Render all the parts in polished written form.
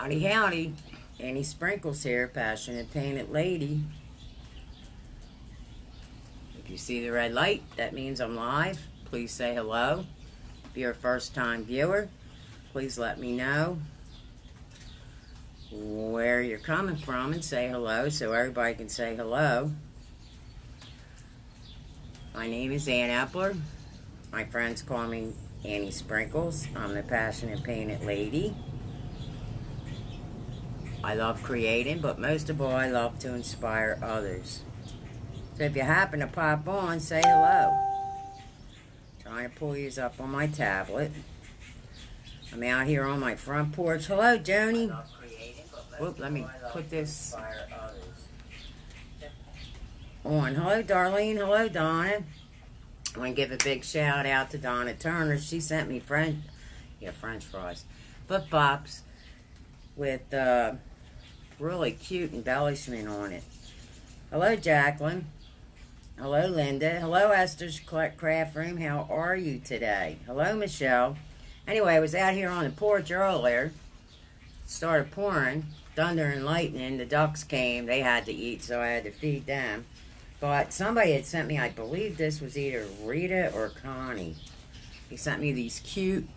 Howdy, howdy. Annie Sprinkles here, Passionate Painted Lady. If you see the red light, that means I'm live. Please say hello. If you're a first-time viewer, please let me know where you're coming from and say hello so everybody can say hello. My name is Ann Epler. My friends call me Annie Sprinkles. I'm the Passionate Painted Lady. I love creating, but most of all, I love to inspire others. So if you happen to pop on, say hello. Trying to pull you up on my tablet. I'm out here on my front porch. Hello, Joni. Whoop, let me put this on. Hello, Darlene. Hello, Donna. I want to give a big shout out to Donna Turner. She sent me French fries, flip-flops with really cute embellishment on it. Hello, Jacqueline. Hello, Linda. Hello, Esther's Craft Room. How are you today? Hello, Michelle. Anyway, I was out here on the porch earlier. It started pouring, thunder and lightning. The ducks came. They had to eat, so I had to feed them. But somebody had sent me, I believe this was either Rita or Connie. He sent me these cute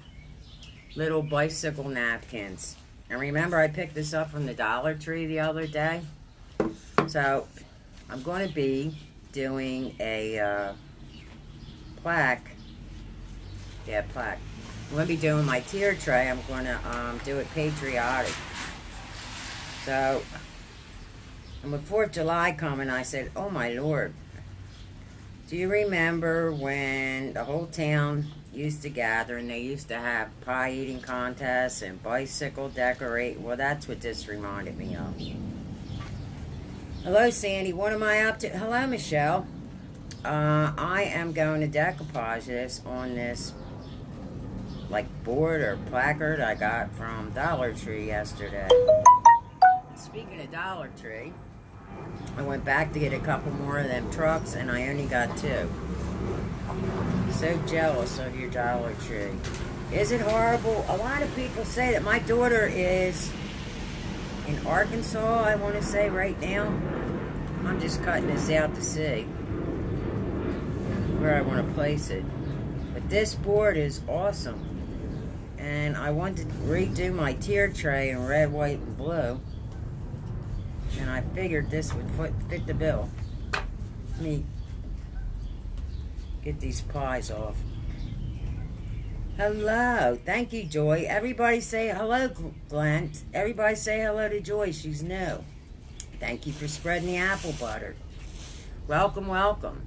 little bicycle napkins. And remember, I picked this up from the Dollar Tree the other day. So, I'm going to be doing a plaque. Yeah, plaque. I'm going to be doing my tier tray. I'm going to do it patriotic. So, and with 4th of July coming, I said, oh my Lord. Do you remember when the whole town used to gather and they used to have pie eating contests and bicycle decorate? Well, that's what this reminded me of. Hello, Sandy. What am I up to? Hello, Michelle. I am going to decoupage this on this like board or placard I got from Dollar Tree yesterday. Speaking of Dollar Tree, I went back to get a couple more of them trucks and I only got 2. So jealous of your Dollar Tree. Is it horrible? A lot of people say that. My daughter is in Arkansas, I want to say right now. I'm just cutting this out to see where I want to place it. But this board is awesome. And I wanted to redo my tier tray in red, white, and blue. And I figured this would fit the bill. Let me get these pies off. Hello. Thank you, Joy. Everybody say hello, Glenn. Everybody say hello to Joy. She's new. Thank you for spreading the apple butter. Welcome, welcome.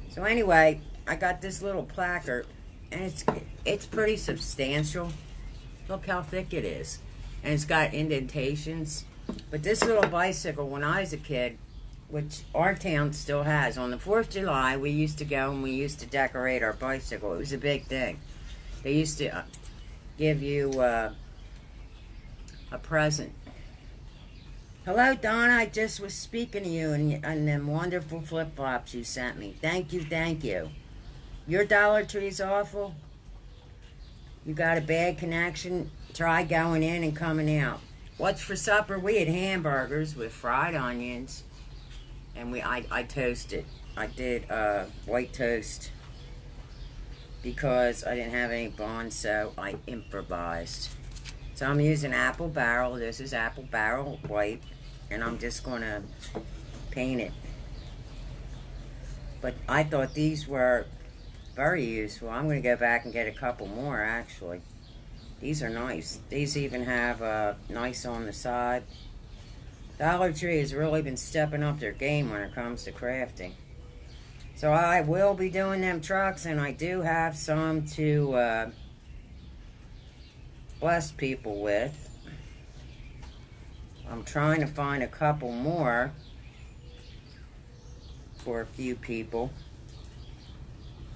So anyway, I got this little placard, and it's pretty substantial. Look how thick it is. And it's got indentations. But this little bicycle, when I was a kid, which our town still has, on the 4th of July, we used to go and we used to decorate our bicycle. It was a big thing. They used to give you a present. Hello, Donna. I just was speaking to you and them wonderful flip-flops you sent me. Thank you, thank you. Your Dollar Tree's awful. You got a bad connection. Try going in and coming out. What's for supper? We had hamburgers with fried onions. And I toasted. I did white toast because I didn't have any buns, so I improvised. So I'm using apple barrel. This is apple barrel white, and I'm just going to paint it. But I thought these were very useful. I'm going to go back and get a couple more, actually. These are nice. These even have nice on the side. Dollar Tree has really been stepping up their game when it comes to crafting. So I will be doing them trucks, and I do have some to bless people with. I'm trying to find a couple more for a few people.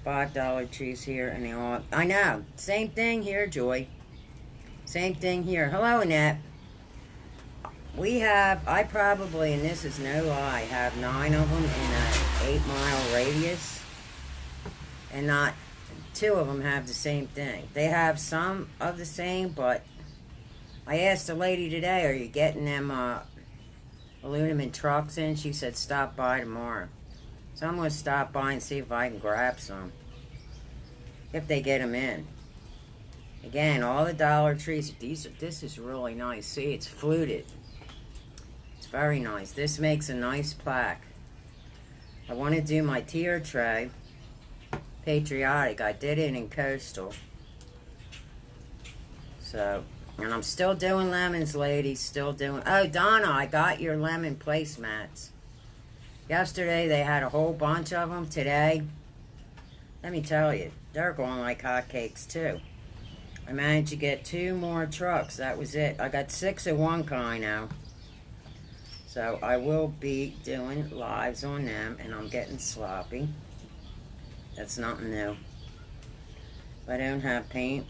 $5 trees here, and they all... I know. Same thing here, Joy. Same thing here. Hello, Annette. We have, I probably, and this is no lie, have 9 of them in an 8-mile radius. And not 2 of them have the same thing. They have some of the same, but I asked the lady today, are you getting them aluminum trucks in? She said stop by tomorrow. So I'm going to stop by and see if I can grab some. If they get them in. Again, all the Dollar Trees. This is really nice. See, it's fluted. It's very nice. This makes a nice plaque. I want to do my tier tray. Patriotic. I did it in Coastal. So, and I'm still doing lemons, ladies. Still doing... Oh, Donna, I got your lemon placemats. Yesterday, they had a whole bunch of them. Today, let me tell you, they're going like hotcakes, too. I managed to get 2 more trucks. That was it. I got 6 of one kind now. So, I will be doing lives on them, and I'm getting sloppy. That's nothing new. I don't have paint.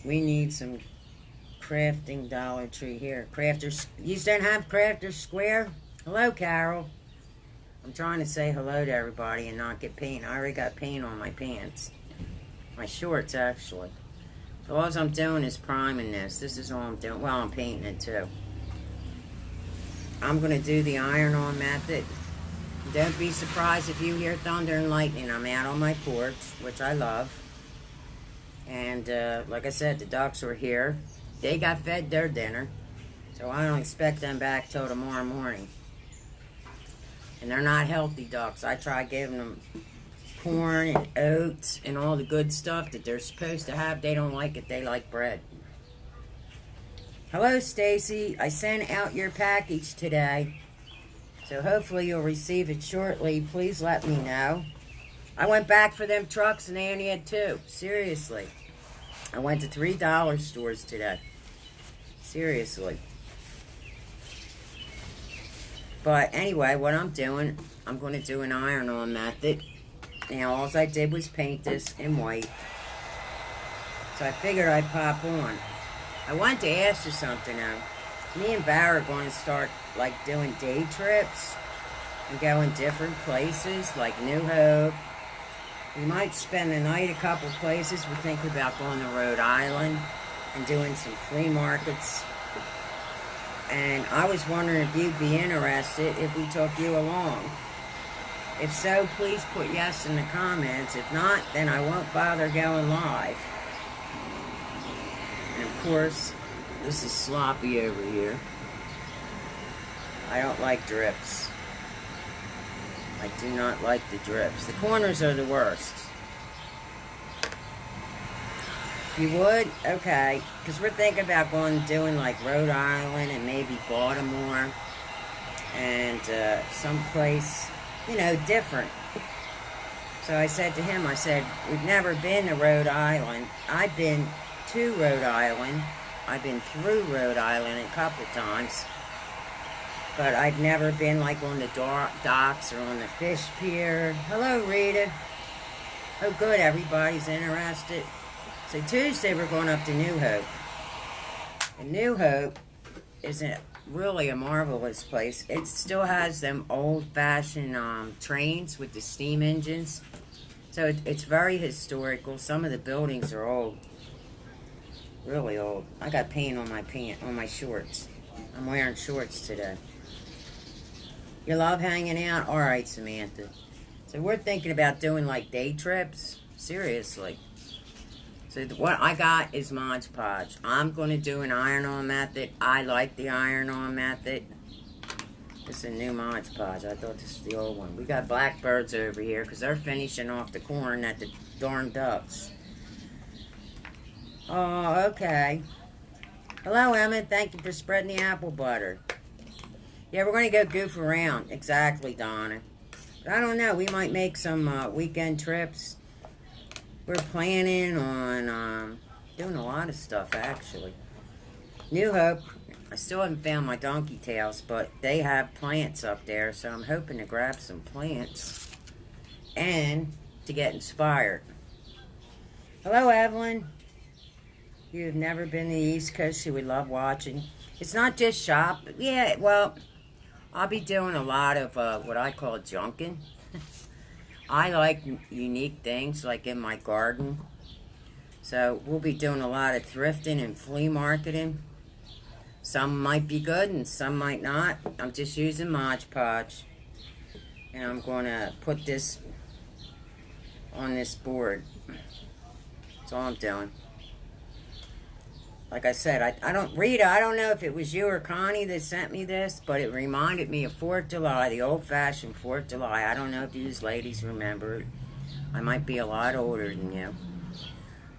We need some crafting Dollar Tree here. Crafters, you don't have Crafter Square? Hello, Carol. I'm trying to say hello to everybody and not get paint. I already got paint on my pants. My shorts, actually. So all I'm doing is priming this. This is all I'm doing. Well, I'm painting it, too. I'm going to do the iron-on method. Don't be surprised if you hear thunder and lightning. I'm out on my porch, which I love. And, like I said, the ducks were here. They got fed their dinner. So I don't expect them back till tomorrow morning. And they're not healthy ducks. I try giving them corn and oats and all the good stuff that they're supposed to have. They don't like it. They like bread. Hello, Stacy. I sent out your package today. So hopefully you'll receive it shortly. Please let me know. I went back for them trucks and they only had 2. Seriously. I went to $3 stores today. Seriously. But anyway, what I'm doing, I'm going to do an iron-on method. Now, all I did was paint this in white. So I figured I'd pop on. I wanted to ask you something though. Me and Bar are going to start like doing day trips and going different places like New Hope. We might spend the night a couple places. We're thinking about going to Rhode Island and doing some flea markets. And I was wondering if you'd be interested if we took you along. If so, please put yes in the comments. If not, then I won't bother going live. And of course, this is sloppy over here. I don't like drips. I do not like the drips. The corners are the worst. You would? Okay. Because we're thinking about going doing like Rhode Island and maybe Baltimore. And someplace, you know, different. So I said to him, I said, we've never been to Rhode Island. I've been to Rhode Island. I've been through Rhode Island a couple times. But I've never been like on the docks or on the fish pier. Hello, Rita. Oh, good. Everybody's interested. So Tuesday we're going up to New Hope. And New Hope is really a marvelous place. It still has them old-fashioned trains with the steam engines. So it's very historical. Some of the buildings are old. Really old. I got paint on my shorts. I'm wearing shorts today. You love hanging out? All right, Samantha. So we're thinking about doing like day trips. Seriously. So what I got is Mod Podge. I'm going to do an iron-on method. I like the iron-on method. This is a new Mod Podge. I thought this was the old one. We got blackbirds over here because they're finishing off the corn at the darn ducks. Oh, okay. Hello, Emma. Thank you for spreading the apple butter. Yeah, we're going to go goof around. Exactly, Donna. But I don't know. We might make some weekend trips. We're planning on doing a lot of stuff, actually. New Hope. I still haven't found my donkey tails, but they have plants up there, so I'm hoping to grab some plants and to get inspired. Hello, Evelyn. You've never been to the East Coast, you would love watching. It's not just shop. Yeah, well, I'll be doing a lot of what I call junking. I like unique things, like in my garden. So we'll be doing a lot of thrifting and flea marketing. Some might be good and some might not. I'm just using Mod Podge. And I'm going to put this on this board. That's all I'm doing. Like I said, I don't, Rita, I don't know if it was you or Connie that sent me this, but it reminded me of 4th of July, the old-fashioned 4th of July. I don't know if you ladies remember it. I might be a lot older than you.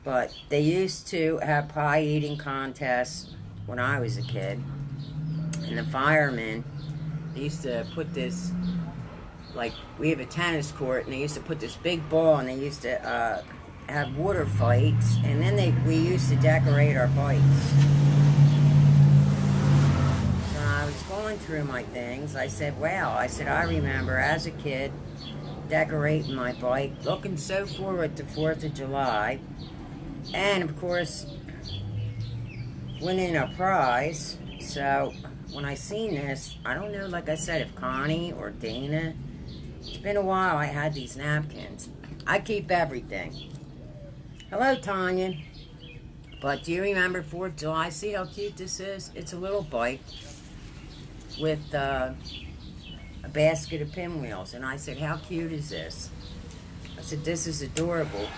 But they used to have pie eating contests when I was a kid. And the firemen, they used to put this, like, we have a tennis court, and they used to put this big ball, and they used to have water fights, and then we used to decorate our bikes. So I was going through my things. I said, wow, I remember as a kid decorating my bike, looking so forward to 4th of July, and of course winning a prize. So when I seen this, I don't know, like I said, if Connie or Dana, it's been a while I had these napkins. I keep everything. Hello, Tanya. But do you remember 4th of July? See how cute this is? It's a little bike with a basket of pinwheels. And I said, how cute is this? I said, this is adorable.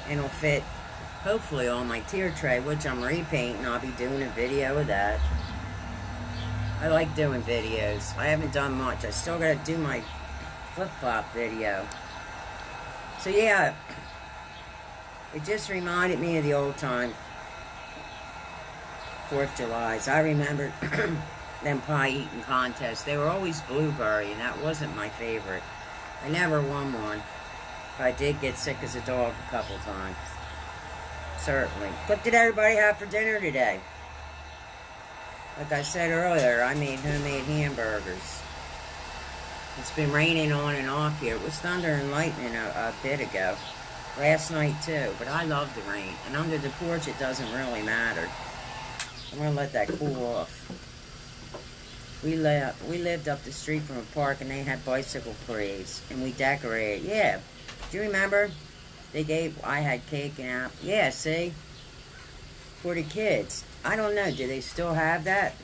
And it'll fit, hopefully, on my tier tray, which I'm repainting. I'll be doing a video of that. I like doing videos. I haven't done much. I still got to do my flip-flop video. So, yeah. It just reminded me of the old time 4th of July's. I remember them pie eating contests. They were always blueberry, and that wasn't my favorite. I never won one. But I did get sick as a dog a couple times. Certainly. What did everybody have for dinner today? Like I said earlier, I made homemade hamburgers. It's been raining on and off here. It was thunder and lightning a bit ago. Last night too, but I love the rain. And under the porch, it doesn't really matter. I'm going to let that cool off. We lived up the street from a park, and they had bicycle parades, and we decorated. Yeah. Do you remember? I had cake and apple. Yeah, see? For the kids. I don't know. Do they still have that?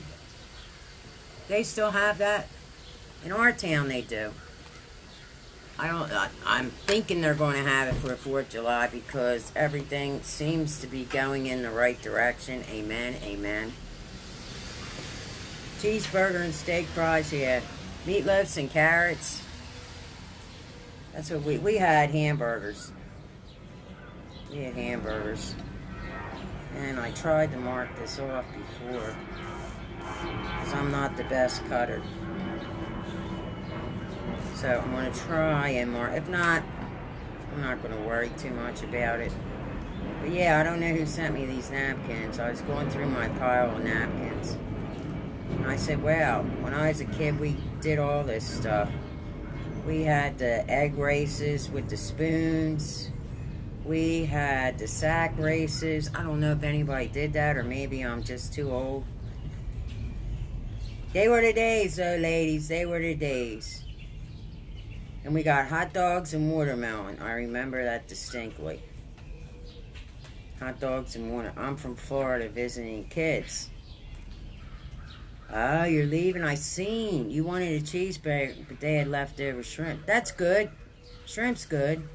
They still have that? In our town, they do. I'm thinking they're going to have it for 4th of July because everything seems to be going in the right direction. Amen, amen. Cheeseburger and steak fries, yeah. Meatloafs and carrots. That's what we had hamburgers. We had hamburgers. And I tried to mark this off before because I'm not the best cutter. So I'm going to try and mark. If not, I'm not going to worry too much about it. But yeah, I don't know who sent me these napkins. I was going through my pile of napkins. And I said, wow, when I was a kid, we did all this stuff. We had the egg races with the spoons. We had the sack races. I don't know if anybody did that, or maybe I'm just too old. They were the days, though, ladies. They were the days. And we got hot dogs and watermelon. I remember that distinctly. Hot dogs and water. I'm from Florida visiting kids. Oh, you're leaving? I seen. You wanted a cheeseburger, but they had leftover shrimp. That's good. Shrimp's good.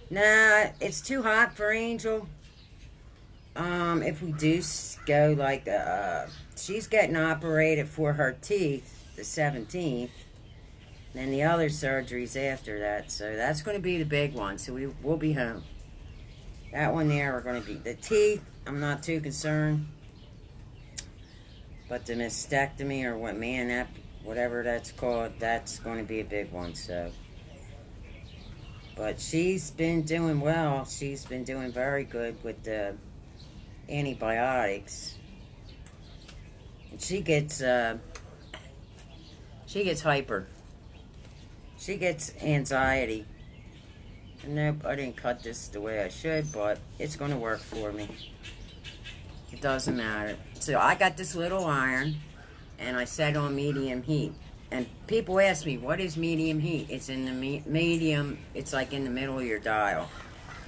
Nah, it's too hot for Angel. If we do go like, she's getting operated for her teeth the 17th. Then the other surgeries after that. So that's going to be the big one. So we'll be home. That one there are going to be the teeth. I'm not too concerned. But the mastectomy or whatever that's called, that's going to be a big one. So, but she's been doing well. She's been doing very good with the antibiotics. And she gets hyper. She gets anxiety. Nope, I didn't cut this the way I should, but it's going to work for me. It doesn't matter. So I got this little iron, and I set on medium heat. And people ask me, what is medium heat? It's in the medium, it's like in the middle of your dial.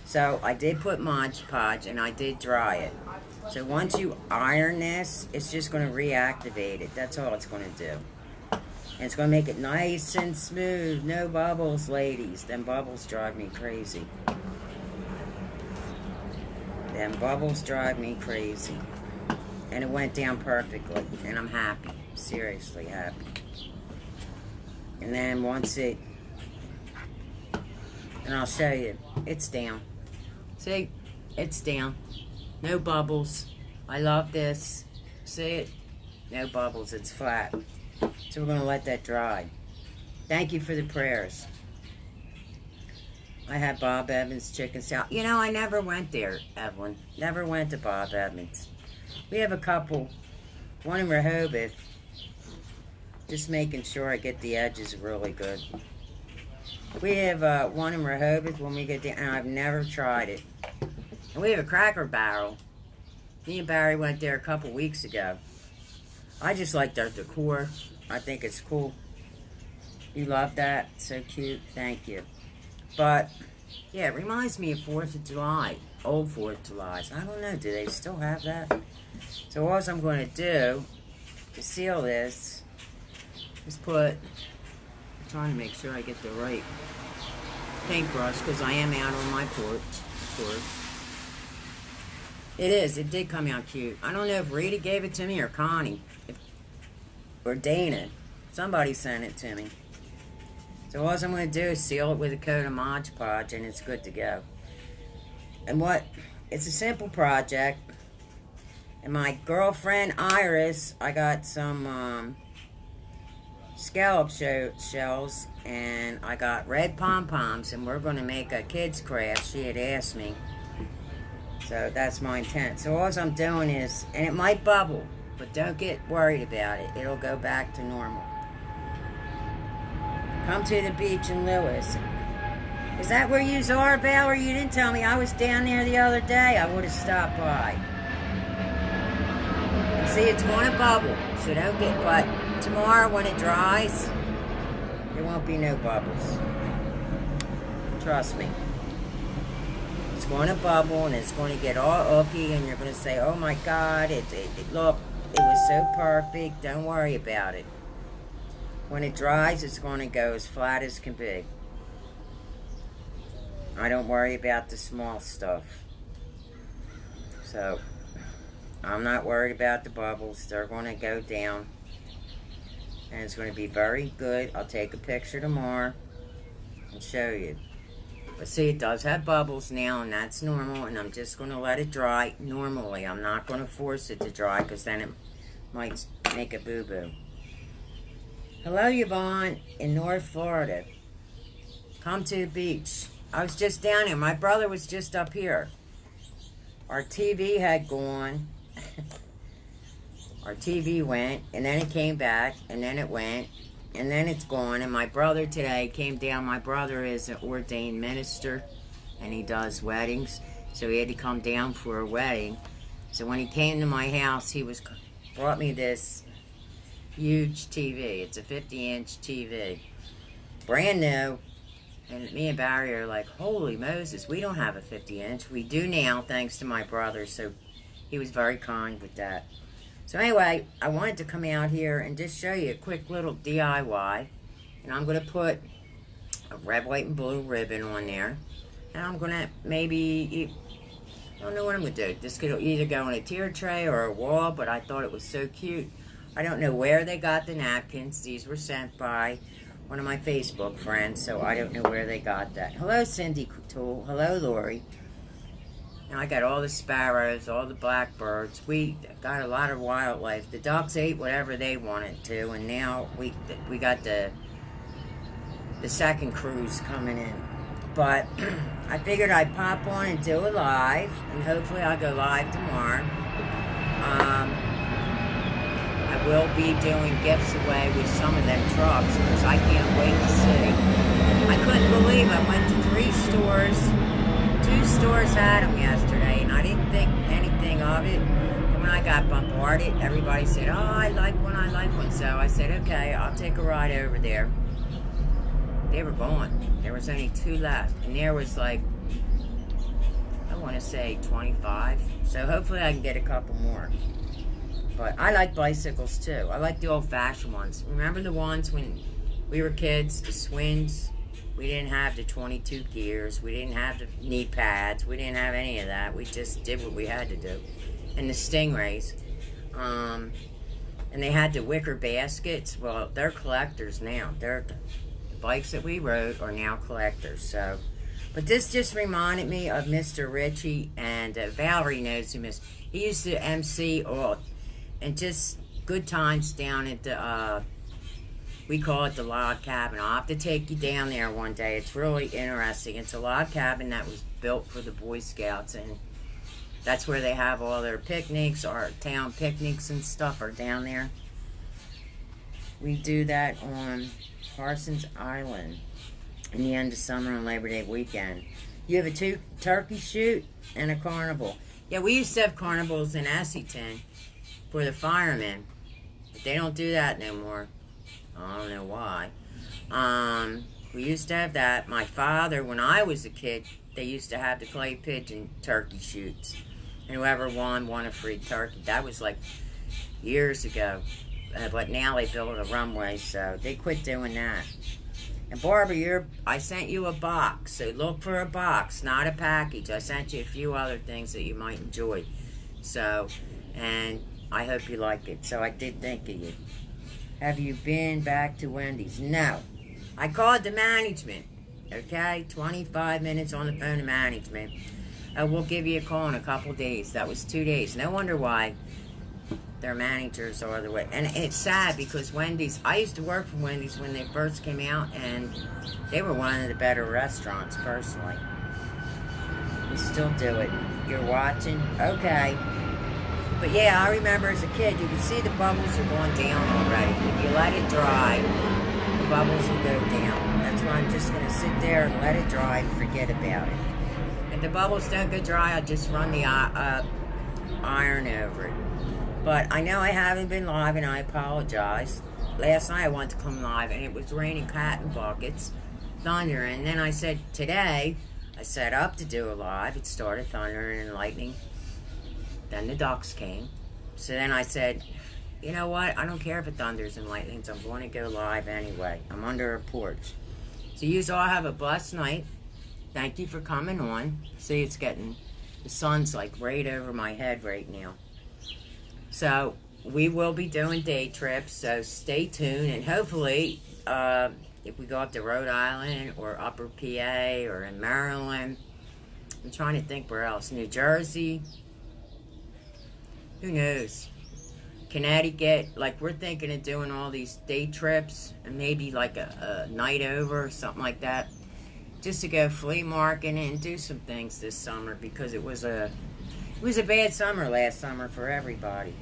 So I did put Mod Podge and I did dry it. So once you iron this, it's just going to reactivate it. That's all it's going to do. And it's going to make it nice and smooth. No bubbles, ladies. Them bubbles drive me crazy. Them bubbles drive me crazy. And it went down perfectly. And I'm happy. Seriously happy. And then once it... And I'll show you. It's down. See? It's down. No bubbles. I love this. See it? No bubbles. It's flat. So we're going to let that dry. Thank you for the prayers. I had Bob Evans chicken salad. You know, I never went there, Evelyn. Never went to Bob Evans. We have a couple. One in Rehoboth. Just making sure I get the edges really good. We have one in Rehoboth when we get there, and I've never tried it. And we have a Cracker Barrel. Me and Barry went there a couple weeks ago. I just like their decor. I think it's cool. You love that? So cute. Thank you. But, yeah, it reminds me of 4th of July. Old 4th of July's. I don't know. Do they still have that? So all I'm going to do to seal this is put... I'm trying to make sure I get the right paintbrush because I am out on my porch, of course. It is. It did come out cute. I don't know if Rita gave it to me or Connie. Or Dana. Somebody sent it to me. So all I'm going to do is seal it with a coat of Mod Podge and it's good to go. And it's a simple project. And my girlfriend Iris, I got some scallop shells and I got red pom-poms and we're going to make a kid's craft. She had asked me. So that's my intent. So all I'm doing is, and it might bubble, but don't get worried about it. It'll go back to normal. Come to the beach in Lewis. Is that where you are, Val, or you didn't tell me? I was down there the other day. I would have stopped by. See, it's going to bubble, so don't get, but tomorrow when it dries, there won't be no bubbles. Trust me. It's going to bubble and it's going to get all ooky and you're going to say, oh my God, look, it was so perfect. Don't worry about it. When it dries, it's going to go as flat as can be. I don't worry about the small stuff. So, I'm not worried about the bubbles. They're going to go down. And it's going to be very good. I'll take a picture tomorrow and show you. But see, it does have bubbles now, and that's normal, and I'm just going to let it dry normally. I'm not going to force it to dry, because then it might make a boo-boo. Hello, Yvonne, in North Florida. Come to the beach. I was just down here. My brother was just up here. Our TV had gone. Our TV went, and then it came back, and then it went, and then it's gone. And my brother today came down. My brother is an ordained minister, and he does weddings. So he had to come down for a wedding. So when he came to my house, brought me this huge TV. It's a 50-inch TV. Brand new. And me and Barry are like, holy Moses, we don't have a 50-inch. We do now, thanks to my brother. So he was very kind with that. So anyway, I wanted to come out here and just show you a quick little DIY. And I'm going to put a red, white, and blue ribbon on there. And I'm going to maybe, I don't know what I'm going to do. This could either go on a tier tray or a wall, but I thought it was so cute. I don't know where they got the napkins. These were sent by one of my Facebook friends, so I don't know where they got that. Hello, Cindy Tool. Hello, Lori. Now I got all the sparrows, all the blackbirds. We got a lot of wildlife. The ducks ate whatever they wanted to, and now we got the second cruise coming in. But I figured I'd pop on and do it live, and hopefully I'll go live tomorrow. I will be doing gifts away with some of them trucks, because I can't wait to see. I couldn't believe I went to 3 stores. 2 stores had them yesterday, and I didn't think anything of it. And when I got bombarded, everybody said, oh, I like one. So I said, okay, I'll take a ride over there. They were gone. There was only 2 left. And there was like want to say 25. So hopefully I can get a couple more. But I like bicycles too. I like the old-fashioned ones. Remember the ones when we were kids, the Swins? We didn't have the 22 gears. We didn't have the knee pads. We didn't have any of that. We just did what we had to do. And the Stingrays. And they had the wicker baskets. Well, they're collectors now. The bikes that we rode are now collectors. So, but this just reminded me of Mr. Ritchie, and Valerie knows who he used to MC all, and just good times down at the, we call it the log cabin. I'll have to take you down there one day. It's really interesting. It's a log cabin that was built for the Boy Scouts, and that's where they have all their picnics, our town picnics and stuff are down there. We do that on Parsons Island in the end of summer on Labor Day weekend. You have a turkey shoot and a carnival. Yeah, we used to have carnivals in Essington for the firemen, but they don't do that no more. I don't know why. We used to have that. My father, when I was a kid, they used to have the clay pigeon turkey shoots. And whoever won a free turkey. That was like years ago. But now they built a runway, so they quit doing that. And Barbara, I sent you a box, so look for a box, not a package. I sent you a few other things that you might enjoy. So, and I hope you like it. So I did think of you. Have you been back to Wendy's? No. I called the management, okay? 25 minutes on the phone to management. We'll give you a call in a couple days. That was 2 days. No wonder why their managers are the way. And it's sad because Wendy's, I used to work for Wendy's when they first came out, and they were one of the better restaurants, personally. We still do it. You're watching? Okay. But yeah, I remember as a kid, you could see the bubbles are going down already. If you let it dry, the bubbles will go down. That's why I'm just going to sit there and let it dry and forget about it. If the bubbles don't go dry, I'll just run the iron over it. But I know I haven't been live, and I apologize. Last night I wanted to come live, and it was raining cotton buckets, thunder, and then I said, today, I set up to do a live. It started thundering and lightning. Then the ducks came. So then I said, you know what? I don't care if it thunders and lightnings. I'm going to go live anyway. I'm under a porch. So you all have a blessed night. Thank you for coming on. See, it's getting, the sun's like right over my head right now. So we will be doing day trips, so stay tuned. And hopefully, if we go up to Rhode Island or Upper PA or in Maryland, I'm trying to think where else, New Jersey, who knows, Connecticut, like we're thinking of doing all these day trips and maybe like a night over or something like that. Just to go flea marketing and do some things this summer, because it was a bad summer last summer for everybody.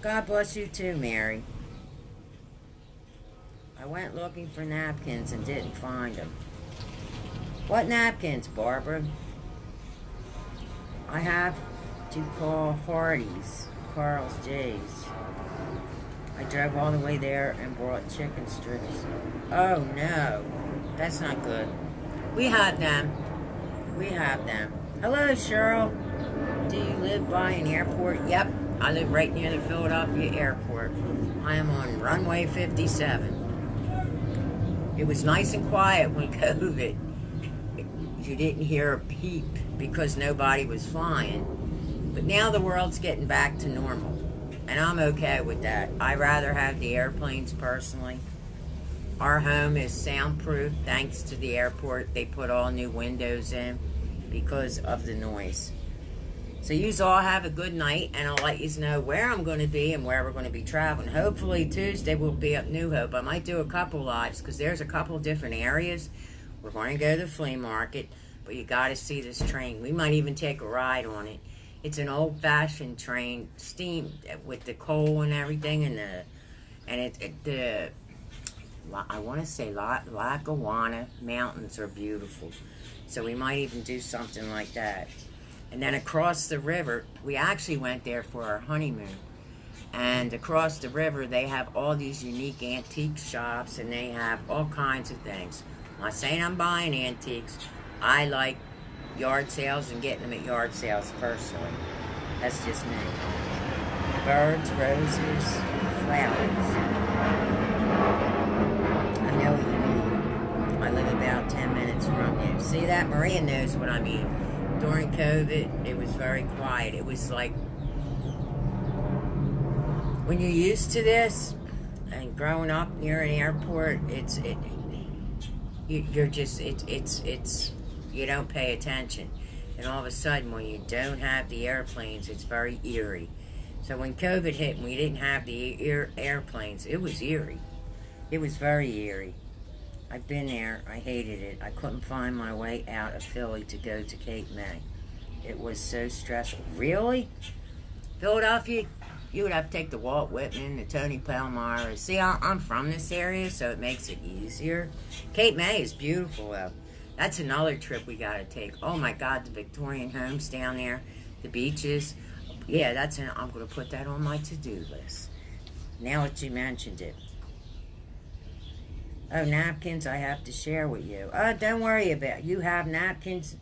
God bless you too, Mary. I went looking for napkins and didn't find them. What napkins, Barbara? I have to call Hardee's, Carl's J's. I drove all the way there and brought chicken strips. Oh no. That's not good. We have them. We have them. Hello, Cheryl. Do you live by an airport? Yep. I live right near the Philadelphia airport. I am on runway 57. It was nice and quiet when COVID. You didn't hear a peep because nobody was flying. But now the world's getting back to normal. And I'm okay with that. I'd rather have the airplanes personally. Our home is soundproof thanks to the airport. They put all new windows in because of the noise. So you all have a good night, and I'll let you know where I'm going to be and where we're going to be traveling. Hopefully Tuesday we'll be up New Hope. I might do a couple lives because there's a couple different areas. We're going to go to the flea market, but you got to see this train. We might even take a ride on it. It's an old-fashioned train, steam with the coal and everything, I want to say Lackawanna Mountains are beautiful. So we might even do something like that. And then across the river, we actually went there for our honeymoon. And across the river, they have all these unique antique shops, and they have all kinds of things. I'm not saying I'm buying antiques. I like yard sales and getting them at yard sales personally. That's just me. Birds, roses, flowers. I know what you mean. I live about 10 minutes from you. See that? Maria knows what I mean. During COVID, it was very quiet. It was like, when you're used to this, and growing up near an airport, you don't pay attention. And all of a sudden, when you don't have the airplanes, it's very eerie. So when COVID hit and we didn't have the airplanes, it was eerie. It was very eerie. I've been there. I hated it. I couldn't find my way out of Philly to go to Cape May. It was so stressful. Really? Philadelphia? You would have to take the Walt Whitman, the Tony Palmyra. See, I'm from this area, so it makes it easier. Cape May is beautiful, though. That's another trip we got to take. Oh, my God, the Victorian homes down there, the beaches. Yeah, I'm going to put that on my to-do list. Now that you mentioned it. Oh, napkins I have to share with you. Don't worry about it. You have napkins.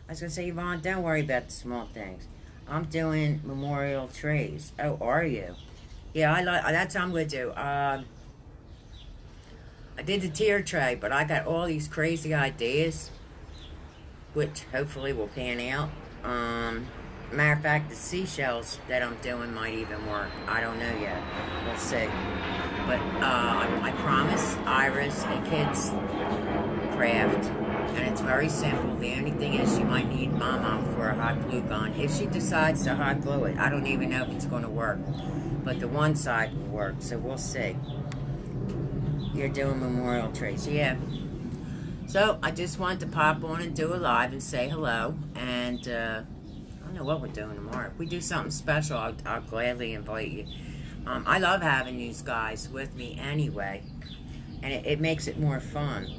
I was going to say, Yvonne, don't worry about the small things. I'm doing memorial trays. Oh, are you? Yeah, that's what I'm going to do. I did the tier tray, but I got all these crazy ideas, which hopefully will pan out. Matter of fact, the seashells that I'm doing might even work. I don't know yet. We'll see. But I promise Iris a kid's craft. And it's very simple. The only thing is she might need my mom for a hot glue gun. If she decides to hot glue it, I don't even know if it's going to work. But the one side will work, so we'll see. You're doing memorial trays. Yeah. So I just wanted to pop on and do a live and say hello. And I don't know what we're doing tomorrow. If we do something special, I'll gladly invite you. I love having these guys with me anyway. And it makes it more fun.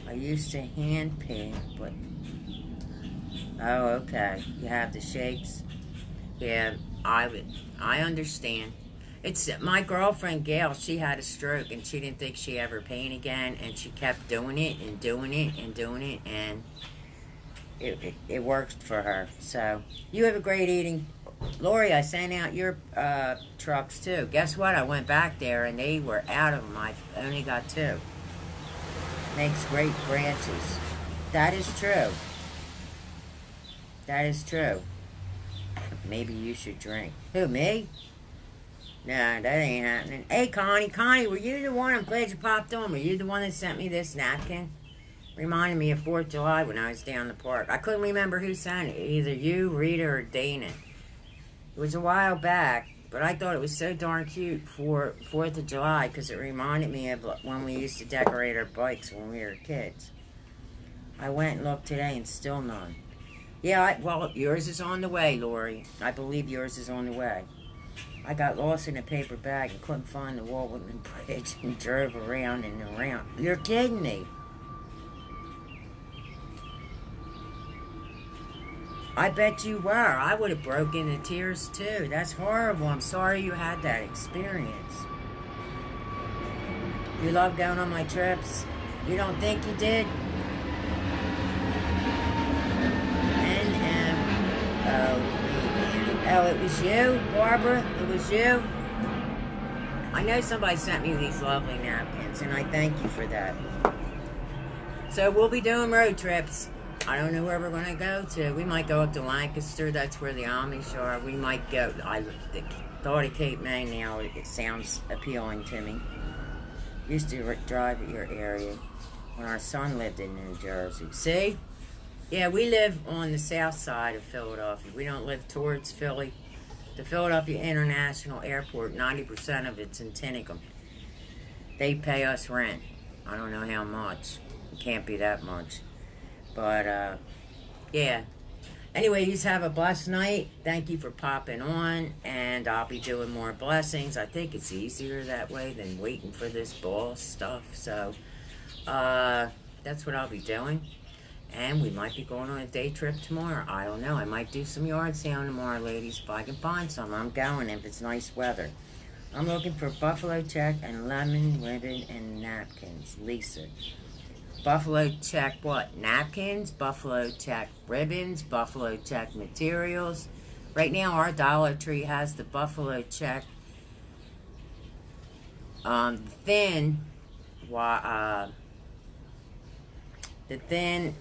I used to hand paint, but... Oh, okay. You have the shakes. Yeah, I understand. It's my girlfriend, Gail, she had a stroke, and she didn't think she'd ever paint again, and she kept doing it, and doing it, and doing it, and it worked for her. So, you have a great eating. Lori, I sent out your trucks, too. Guess what? I went back there, and they were out of them. I only got 2. Makes great branches. That is true. That is true. Maybe you should drink. Who, me? Nah, that ain't happening. Hey, Connie. Connie, were you the one? I'm glad you popped on. Were you the one that sent me this napkin? Reminded me of 4th of July when I was down the park. I couldn't remember who sent it. Either you, Rita, or Dana. It was a while back. But I thought it was so darn cute for 4th of July because it reminded me of when we used to decorate our bikes when we were kids. I went and looked today and still none. Yeah, well, yours is on the way, Lori. I believe yours is on the way. I got lost in a paper bag and couldn't find the Walt Whitman Bridge and drove around and around. You're kidding me. I bet you were. I would have broken into tears too. That's horrible. I'm sorry you had that experience. You love going on my trips? You don't think you did? Oh, it was you, Barbara? It was you? I know somebody sent me these lovely napkins, and I thank you for that. So we'll be doing road trips. I don't know where we're going to go to. We might go up to Lancaster. That's where the Amish are. We might go. I thought of Cape May now. It sounds appealing to me. Used to drive at your area when our son lived in New Jersey. See? Yeah, we live on the south side of Philadelphia. We don't live towards Philly. The Philadelphia International Airport, 90% of it's in Tinicum. They pay us rent. I don't know how much. It can't be that much. But, yeah. Anyway, you have a blessed night. Thank you for popping on. And I'll be doing more blessings. I think it's easier that way than waiting for this ball stuff. So, that's what I'll be doing. And we might be going on a day trip tomorrow. I don't know. I might do some yard sale tomorrow, ladies. If I can find some, I'm going if it's nice weather. I'm looking for buffalo check and lemon ribbon and napkins. Lisa. Buffalo check what? Napkins, Buffalo check ribbons, Buffalo check materials. Right now our Dollar Tree has the Buffalo check thin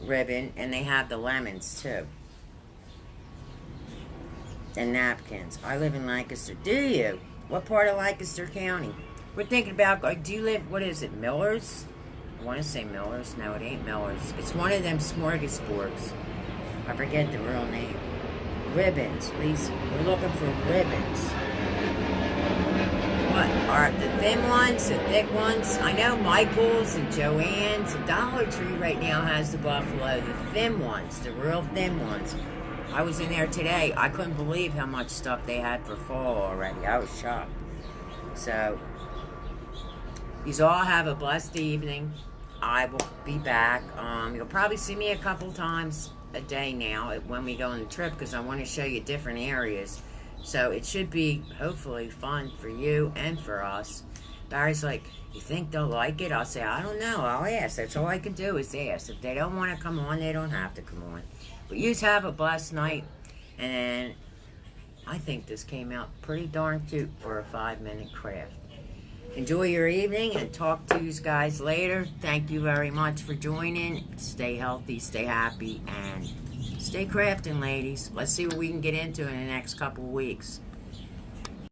ribbon, and they have the lemons too. And napkins. I live in Lancaster. Do you? What part of Lancaster County? We're thinking about, do you live, what is it, Millers? I want to say Millers. No, it ain't Millers. It's one of them smorgasbords. I forget the real name. Ribbons, Lisa. We're looking for ribbons. What are the thin ones, the thick ones? I know Michael's and Joann's. The Dollar Tree right now has the Buffalo, the thin ones, the real thin ones. I was in there today. I couldn't believe how much stuff they had for fall already. I was shocked. So, you all have a blessed evening. I will be back. You'll probably see me a couple times a day now when we go on the trip, because I want to show you different areas. So it should be hopefully fun for you and for us. Barry's like, you think they'll like it? I'll say, I don't know. I'll ask. That's all I can do is ask. If they don't want to come on, they don't have to come on. But you have a blessed night. And I think this came out pretty darn cute for a 5-minute craft. Enjoy your evening and talk to you guys later. Thank you very much for joining. Stay healthy, stay happy, and stay crafting, ladies. Let's see what we can get into in the next couple of weeks.